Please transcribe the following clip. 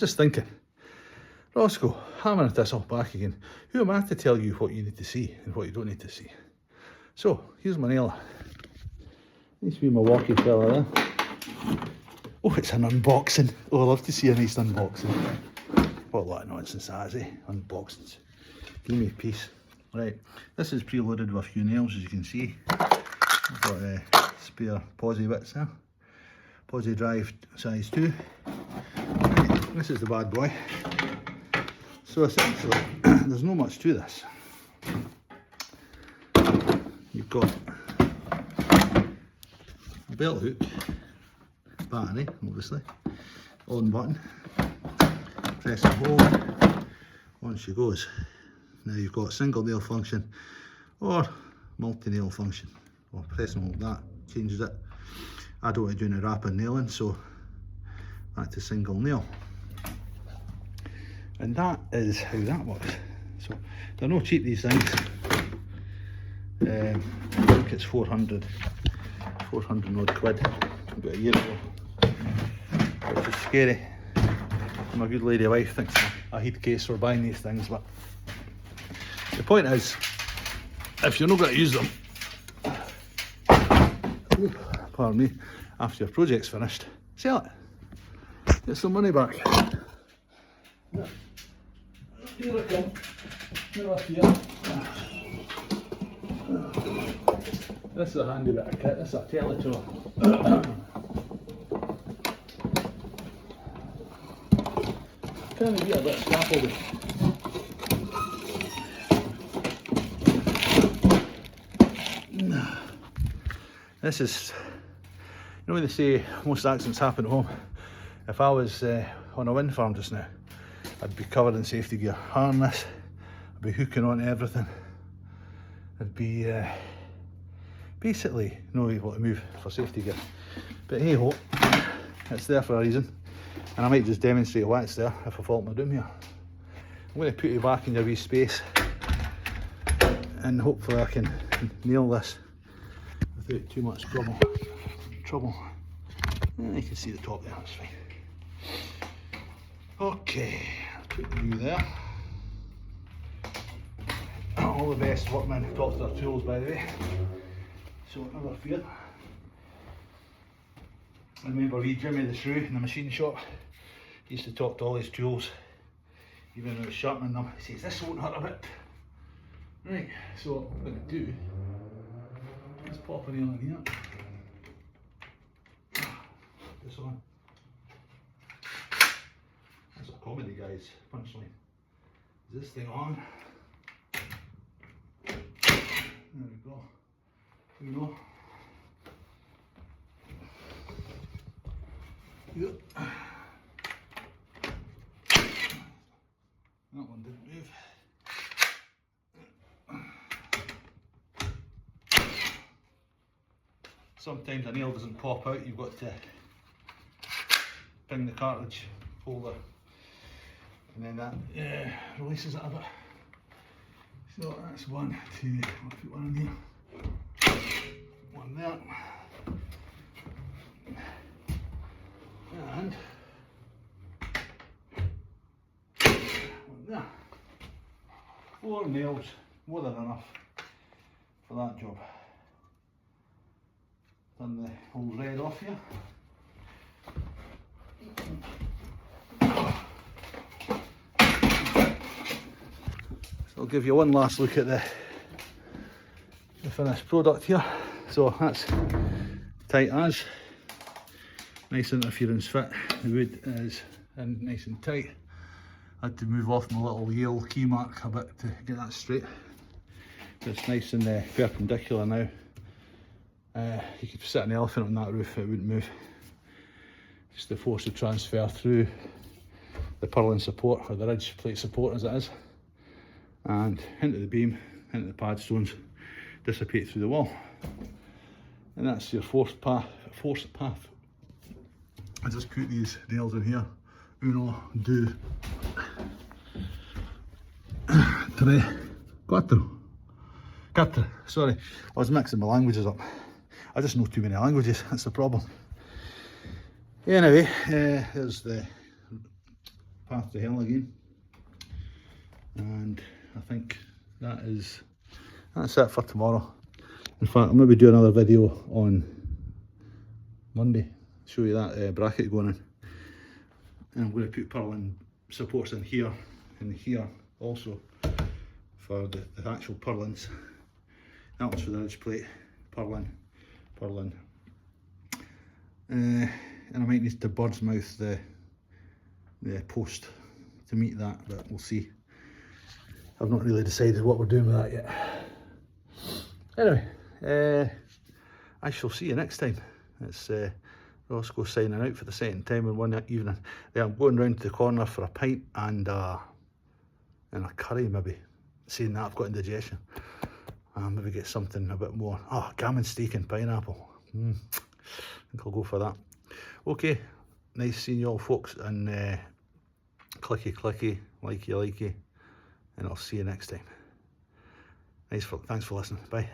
Just thinking, Roscoe, hammering this all back again. Who am I to tell you what you need to see and what you don't need to see? So, here's my nailer. Nice wee Milwaukee fella there. Oh, it's an unboxing. Oh, I love to see a nice unboxing. What a lot of nonsense that is, eh? Unboxings. Give me a piece. Right, this is preloaded with a few nails, as you can see. I've got spare posi bits there. Posi drive size 2. Right, this is the bad boy. So essentially, there's not much to this. You've got a belt hook, battery obviously, on button, press and hold, on she goes. Now you've got single nail function or multi-nail function. Well, press and hold that changes it. I don't want to do any rapid nailing, so back to single nail. And that is how that works. So they're no cheap, these things. I think it's 400 odd quid about a year ago, which is scary. My good lady wife thinks I'm a heat case for buying these things, but the point is, if you're not going to use them, pardon me, after your project's finished, sell it. Get some money back. Here I come. Here I here. This is a handy bit of kit. This is a teletour. Can we get a bit of scaffolding? This is, you know when they say most accidents happen at home? If I was on a wind farm just now, I'd be covered in safety gear, harness, I'd be hooking on to everything. I'd be basically not able to move for safety gear. But hey ho, it's there for a reason. And I might just demonstrate why it's there if I fall my doom here. I'm going to put you back in your wee space and hopefully I can nail this without too much trouble. And you can see the top there, that's fine. Okay, put the view there. All the best workmen have got their tools, by the way, so never fear. I remember wee Jimmy the Shrew in the machine shop, he used to talk to all his tools, even when I was sharpening them. He says, this won't hurt a bit. Right, so what I'm going to do is pop a nail in here. This one. That's a comedy, guys, punchline. Is this thing on? There we go. You know. Yep. That one didn't move. Sometimes a nail doesn't pop out, you've got to bring the cartridge holder and then that releases it a bit. So that's 1, 2, I'll put one in here, one there, and one there. 4 nails, more than enough for that job. Done the whole red off here. So I'll give you one last look at the finished product here. So that's tight as, nice interference fit. The wood is in nice and tight. I had to move off my little Yale key mark a bit to get that straight. But it's nice and perpendicular now. You could sit an elephant on that roof, it wouldn't move. Just the force of transfer through the purlin support, or the ridge plate support as it is, and into the beam, into the pad stones, dissipate through the wall. And that's your forced path. I just put these nails in here. 1, 2, 3, 4. Sorry, I was mixing my languages up. I just know too many languages, that's the problem. Anyway, there's the path to hell again. And I think that's it for tomorrow. In fact, I'll maybe do another video on Monday, show you that bracket going in. And I'm going to put purlin supports in here and here also for the actual purlins. That one's for the ridge plate, purlin. And I might need to bird's mouth the post to meet that, but we'll see. I've not really decided what we're doing with that yet. Anyway, I shall see you next time. It's Roscoe signing out for the second time in one evening. Yeah, I'm going round to the corner for a pint and a curry maybe. Seeing that I've got indigestion. Maybe get something a bit more. Oh, gammon steak and pineapple. I think I'll go for that. Okay, nice seeing you all folks, and clicky, likey, and I'll see you next time. Thanks for listening. Bye.